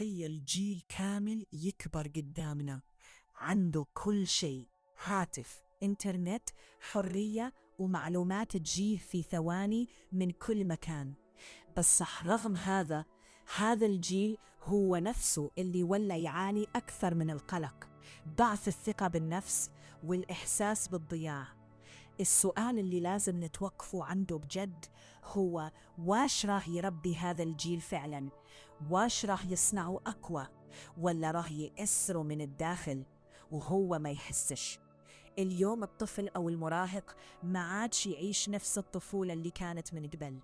تخيل جيل كامل يكبر قدامنا، عنده كل شيء، هاتف، إنترنت، حرية ومعلومات تجيه في ثواني من كل مكان. بس رغم هذا الجيل هو نفسه اللي ولا يعاني أكثر من القلق، ضعف الثقة بالنفس والإحساس بالضياع. السؤال اللي لازم نتوقفوا عنده بجد هو واش راه يربي هذا الجيل فعلا؟ واش راه يصنعه أقوى؟ ولا راه يأسره من الداخل وهو ما يحسش؟ اليوم الطفل أو المراهق ما عادش يعيش نفس الطفولة اللي كانت من قبل،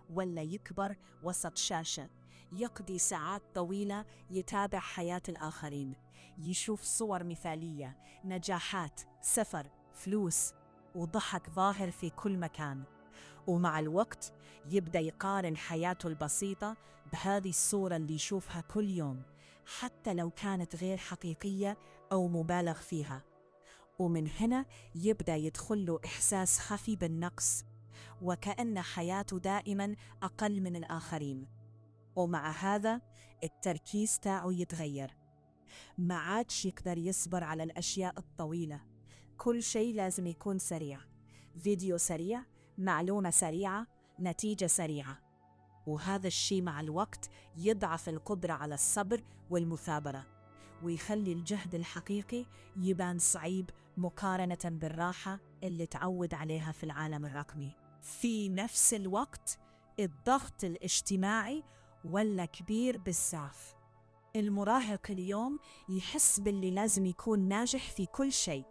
ولا يكبر وسط شاشة، يقضي ساعات طويلة يتابع حياة الآخرين، يشوف صور مثالية، نجاحات، سفر، فلوس وضحك ظاهر في كل مكان. ومع الوقت يبدأ يقارن حياته البسيطة بهذه الصورة اللي يشوفها كل يوم، حتى لو كانت غير حقيقية أو مبالغ فيها. ومن هنا يبدأ يدخل له إحساس خفي بالنقص، وكأن حياته دائما أقل من الآخرين. ومع هذا التركيز تاعه يتغير، ما عادش يقدر يصبر على الأشياء الطويلة، كل شيء لازم يكون سريع، فيديو سريع، معلومة سريعة، نتيجة سريعة. وهذا الشيء مع الوقت يضعف القدرة على الصبر والمثابرة، ويخلي الجهد الحقيقي يبان صعيب مقارنة بالراحة اللي تعود عليها في العالم الرقمي. في نفس الوقت الضغط الاجتماعي ولا كبير بالزاف. المراهق اليوم يحس باللي لازم يكون ناجح في كل شيء،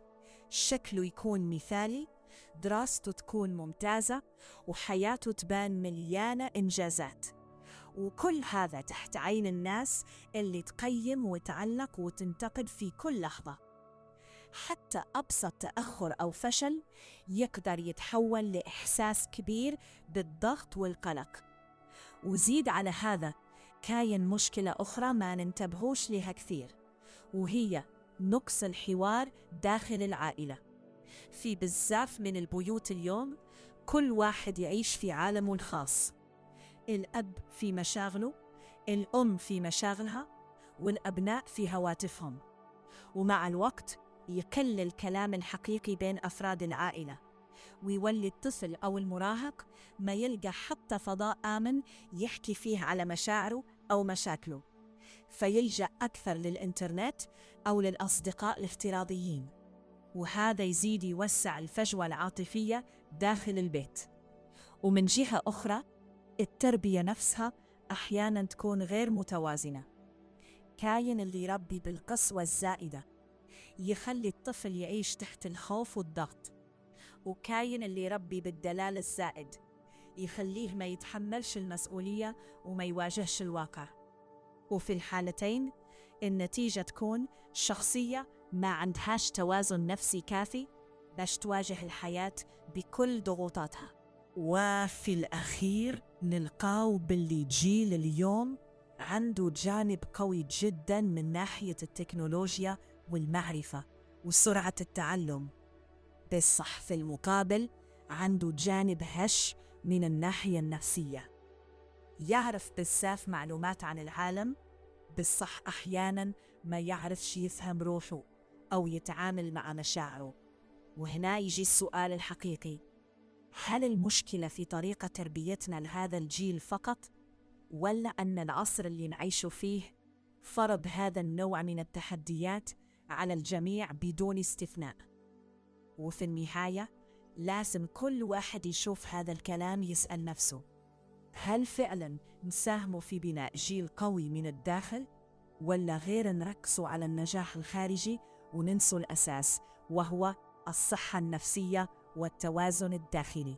شكله يكون مثالي، دراسته تكون ممتازة، وحياته تبان مليانة إنجازات. وكل هذا تحت عين الناس اللي تقيم وتعلق وتنتقد في كل لحظة. حتى أبسط تأخر أو فشل يقدر يتحول لإحساس كبير بالضغط والقلق. وزيد على هذا كاين مشكلة أخرى ما ننتبهوش لها كثير، وهي نقص الحوار داخل العائلة. في بزاف من البيوت اليوم كل واحد يعيش في عالمه الخاص، الأب في مشاغله، الأم في مشاغلها، والأبناء في هواتفهم. ومع الوقت يقل الكلام الحقيقي بين أفراد العائلة، ويولي الطفل أو المراهق ما يلقى حتى فضاء آمن يحكي فيه على مشاعره أو مشاكله، فيلجأ أكثر للإنترنت أو للأصدقاء الافتراضيين. وهذا يزيد يوسع الفجوة العاطفية داخل البيت. ومن جهة أخرى التربية نفسها أحياناً تكون غير متوازنة. كاين اللي يربي بالقسوة الزائدة يخلي الطفل يعيش تحت الخوف والضغط، وكاين اللي يربي بالدلال الزائد يخليه ما يتحملش المسؤولية وما يواجهش الواقع. وفي الحالتين النتيجة تكون شخصية ما عندهاش توازن نفسي كافي باش تواجه الحياة بكل ضغوطاتها. وفي الأخير نلقاو باللي جيل اليوم عنده جانب قوي جدا من ناحية التكنولوجيا والمعرفة وسرعة التعلم، بالصح في المقابل عنده جانب هش من الناحية النفسية. يعرف بزاف معلومات عن العالم، بالصح أحياناً ما يعرفش يفهم روحه أو يتعامل مع مشاعره. وهنا يجي السؤال الحقيقي: هل المشكلة في طريقة تربيتنا لهذا الجيل فقط؟ ولا أن العصر اللي نعيش فيه فرض هذا النوع من التحديات على الجميع بدون استثناء؟ وفي النهاية لازم كل واحد يشوف هذا الكلام يسأل نفسه: هل فعلا نساهم في بناء جيل قوي من الداخل، ولا غير نركزوا على النجاح الخارجي وننسوا الأساس وهو الصحة النفسية والتوازن الداخلي؟